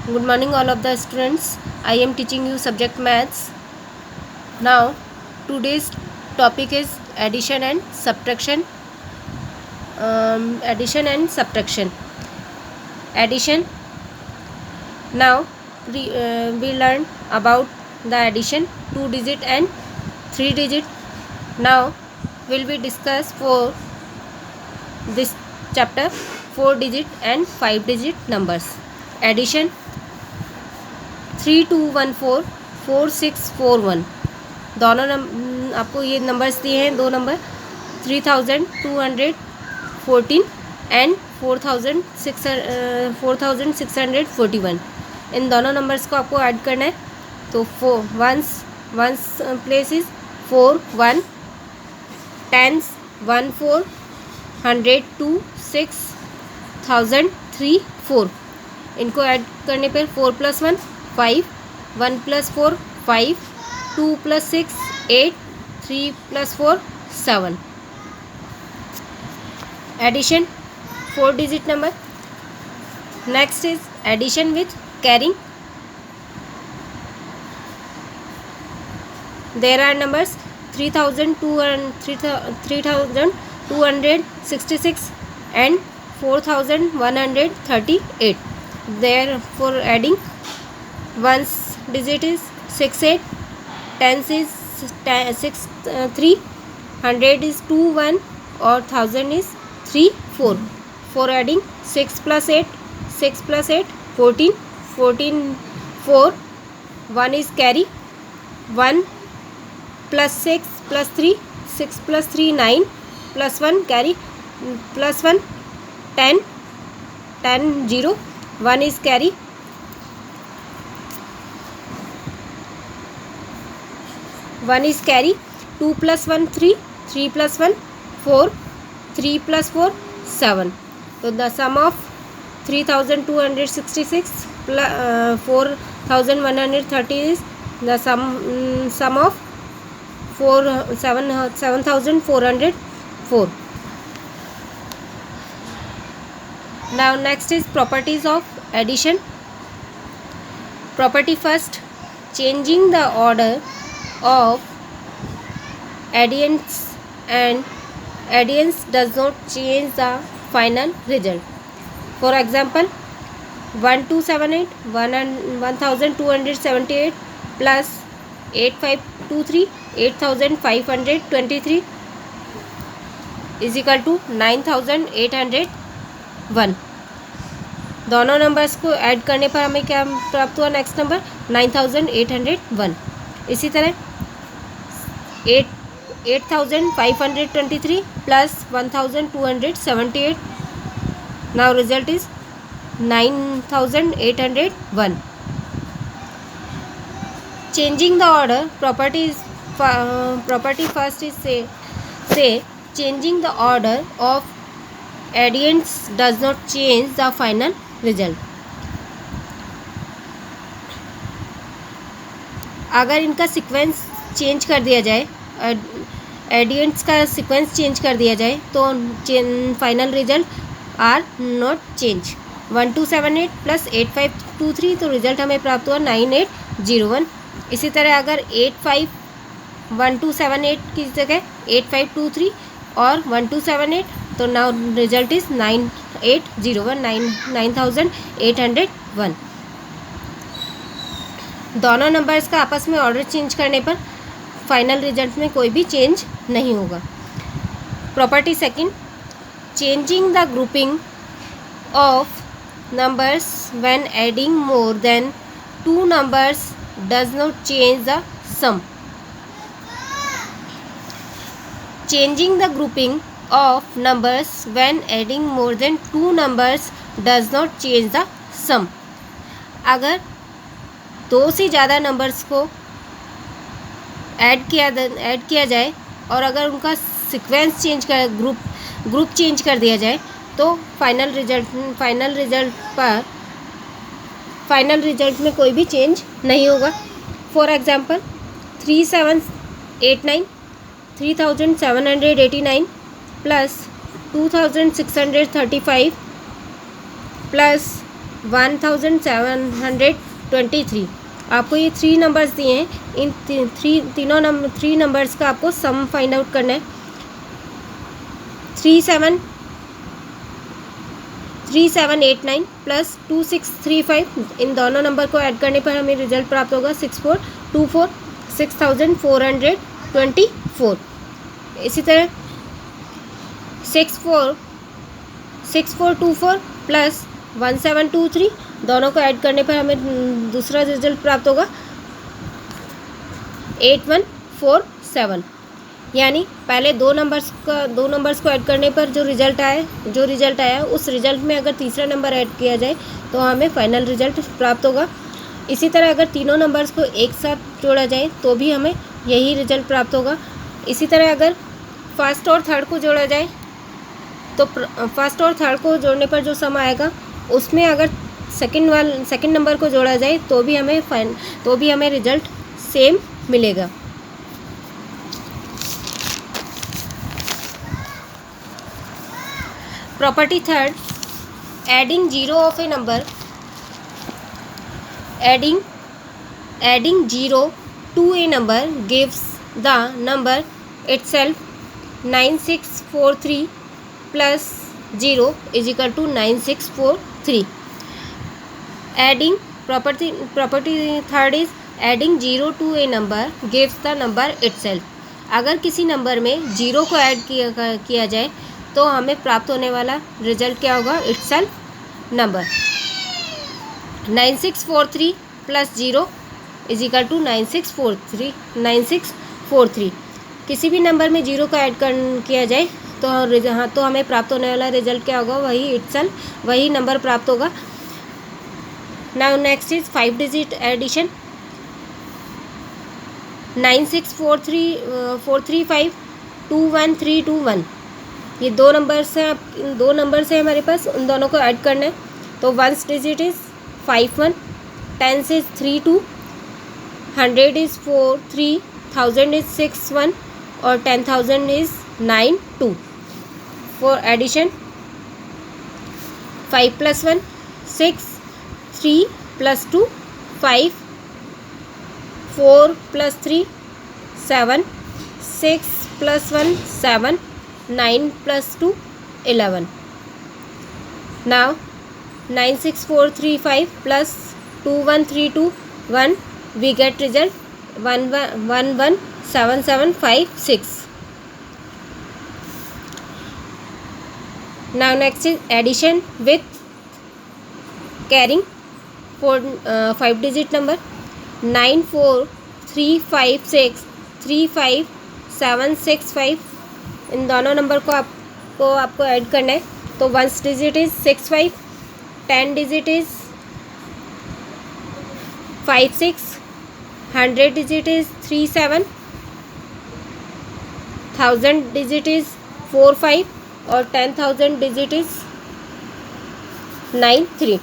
Good morning all of the students. I am teaching you subject maths. Now today's topic is addition and subtraction. Addition and subtraction. Addition. Now we learn about the addition 2-digit and 3-digit. Now will we discuss for this chapter 4-digit and 5-digit numbers. Addition 3214 4641 दोनों आपको ये numbers दिए हैं, दो number 3214 and 4641. इन दोनों numbers को आपको add करना है. तो वंस प्लेस इज 4 1 10s 1 4 100 2 6 1000 3 4. इनको ऐड करने पर 4 + 1 5 1 + 4 5 2 + 6 8 3 + 4 7. Addition 4-digit number. Next is addition with carrying. There are numbers 3266 and 4138. Therefore adding, one's digit is 6 8, tens is 6 3, 100 is 2 1 or 1000 is 3 4. For adding 6 + 8 14 14 4, 1 is carry, 1 + 6 + 3 6 + 3 9 + 1 carry +1 10 10 0, 1 is carry, 1 is carry, 2 + 1 3 3 + 1 4 3 + 4 7. So the sum of 3266 plus 4130 is the sum of 7404. Now next is properties of addition. Property first, changing the order of additions and additions does not change the final result. For example, 1278 1278 plus 8523 8523 is equal to 9801. दोनों numbers को add करने पर हमें क्या प्राप्त हुआ? Next number 9801. इसी तरह 8523 plus 1278. Now result is 9801. Changing the order. Property first is say changing the order of additions does not change the final result. अगर इनका सीक्वेंस चेंज कर दिया जाए, एडियंट्स का सीक्वेंस चेंज कर दिया जाए तो final result are not change. 1278 plus 8523 तो रिजल्ट हमें प्राप्त हुआ 9801. इसी तरह अगर 851278 की जगह 8523 और 1278 तो नाउ रिजल्ट इज 9801 9801. दोनों नंबर्स का आपस में ऑर्डर चेंज करने पर फाइनल रिजल्ट में कोई भी चेंज नहीं होगा. Property second, changing the grouping of numbers when adding more than 2 numbers does not change the sum. Changing the grouping of numbers when adding more than 2 numbers does not change the sum. अगर दो से ज़्यादा numbers को add किया जाए और अगर उनका सीक्वेंस चेंज कर ग्रुप चेंज कर दिया जाए तो फाइनल रिजल्ट में कोई भी चेंज नहीं होगा. For example 3789 3789 plus 2635 plus 1723। आपको ये 3 नंबर्स दिए हैं, इन थ्री नंबर्स का आपको सम फाइंड आउट करना है। 3789 प्लस 2635, इन दोनों नंबर को ऐड करने पर हमें रिजल्ट प्राप्त होगा 6424, 6424। इसी तरह 6424 प्लस 1723, दोनों को ऐड करने पर हमें दूसरा रिजल्ट प्राप्त होगा 8147। यानी पहले दो नंबर्स को ऐड करने पर जो रिजल्ट आया उस रिजल्ट में अगर तीसरा नंबर ऐड किया जाए तो हमें फाइनल रिजल्ट प्राप्त होगा। इसी तरह अगर तीनों नंबर्स को एक साथ जोड़ा जाए तो भी हमें यही रिजल्ट प्राप्त होगा। इसी तरह अगर फर्स्ट और थर्ड को जोड़ा जाए तो फर्स्ट और थर्ड को जोड़ने पर जो सम आएगा उसमें अगर सेकंड नंबर को जोड़ा जाए तो भी हमें रिजल्ट सेम मिलेगा। Property third, adding zero of a number, adding zero to a number gives the number itself 9643 plus 0 is equal to 9643. Adding property third is adding 0 to a number gives the number itself. अगर किसी number में zero को add किया जाए तो हमें प्राप्त होने वाला रिजल्ट क्या होगा, itself number. 9643 plus 0 is equal to 9643। किसी भी नंबर में जीरो का ऐड किया जाए तो हमें प्राप्त होने वाला रिजल्ट क्या होगा, वही नंबर प्राप्त होगा। Now next is 5 digit addition. 9643521321, ये दो नंबर्स हैं हमारे पास, उन दोनों को ऐड करना है। तो 1 digit is 51, 10 is 32, 100 is 43, 1000 is 61 और 10,000 is 92। For addition 5 + 1 6, 3 + 2 5, 4 + 3 7, 6 + 1 7, 9 + 2 11। Now 96435 plus 21321, we get result 117756. Now next is addition with carrying 5 digit number 9435635 इन दोनों नंबर को आपको ऐड करना है। तो 1 digit is 65, 10 digit is 56, 100 digit is 37, 1000 digit is 45 और 10,000 digit is 93।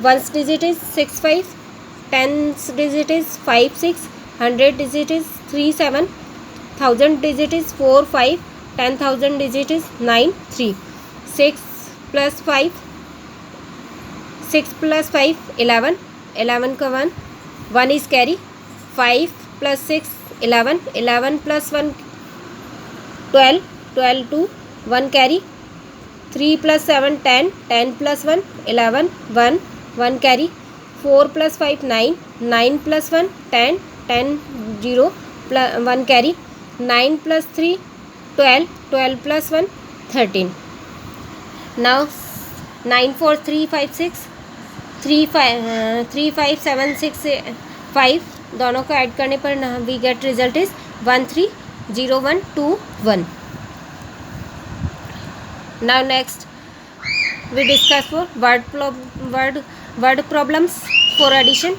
1 digit is 65, 10 digit is 56, 100 digit is 37, 1000 digit is 45, 10,000 digit is 93। 6 + 5 11, 11 का 1 is carry. 5 + 6 11, 11 + 1 12, 12 2 1 carry. 3 + 7 10, 10 + 1 11 1 1 carry. 4 + 5 9, 9 + 1 10, 10 0 1 carry. 9 + 3 12, 12 + 1 13। Now 94356 35765 दोनों को ऐड करने पर we get result is 130121। Now next we discuss for word problems for addition.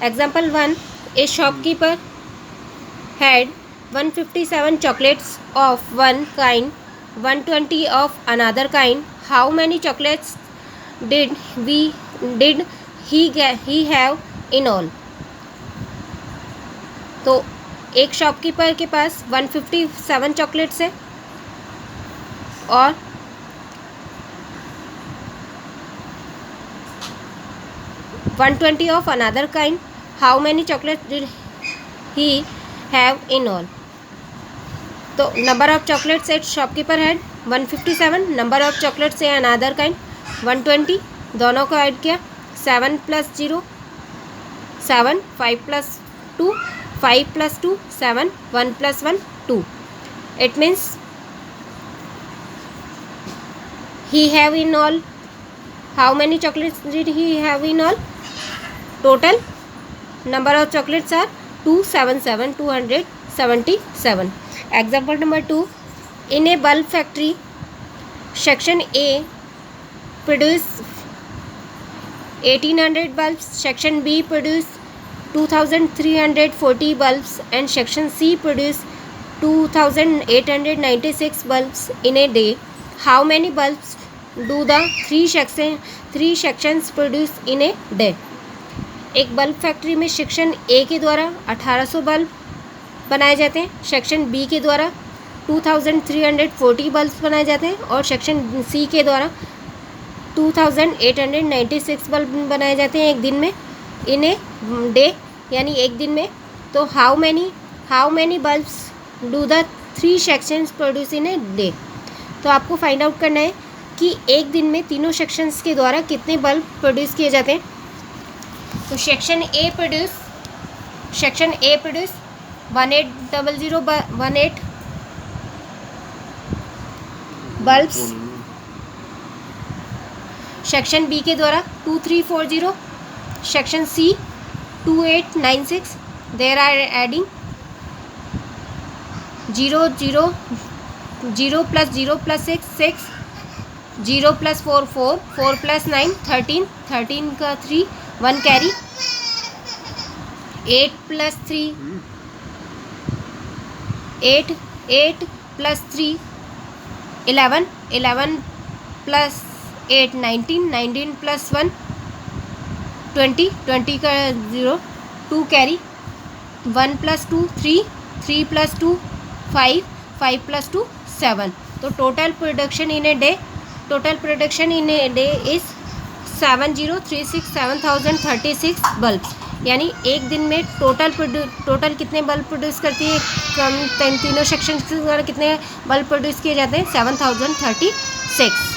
Example 1, a shopkeeper had 157 chocolates of one kind, 120 of another kind. How many chocolates did he have in all? तो एक shopkeeper के पास 157 chocolates है और 120 of another kind. How many chocolates did he have in all? तो number of chocolates at shopkeeper had 157. number of chocolates से another kind 120. दोनों को add किया 7 + 0 7, 5 + 2 5 + 2 7, 1 + 1 2. It means he have in all, how many chocolates did he have in all? Total number of chocolates are 277, 277. Example number 2. In a bulb factory, section A produce 1800 bulbs, section B produce 2340 bulbs, and section C produce 2896 bulbs in a day. How many bulbs do the three sections produce in a day? एक bulb factory में section A के द्वारा 1800 bulb बनाए जाते हैं, section B के द्वारा 2340 bulb बनाए जाते हैं और सेक्शन सी के द्वारा 2896 बल्ब बनाए जाते हैं एक दिन में, इन ए डे, यानी एक दिन में. तो how many bulbs do the three sections produce in a day. तो आपको फाइंड आउट करना है कि एक दिन में तीनों सेक्शंस के द्वारा कितने बल्ब प्रोड्यूस किए जाते हैं. तो section A produce 1800 bulbs, section B के द्वारा 2340, section C 2896. There are adding 0 0 0 + 0 + 6 6, 0 + 4 4, 4 + 9 13, 13 का 3 1 कैरी, 8 + 3 8 8 + 3 11, 11 + 8 19, 19 + 1 20, 20 का 0 2 कैरी, 1 + 2 3, 3 + 2 5, 5 + 2 7. तो total production in a day is 7036 bulbs. यानी एक दिन में टोटल कितने बल्ब प्रोड्यूस करती है, तीनों सेक्शन के द्वारा कितने बल्ब प्रोड्यूस किए जाते हैं, 7036.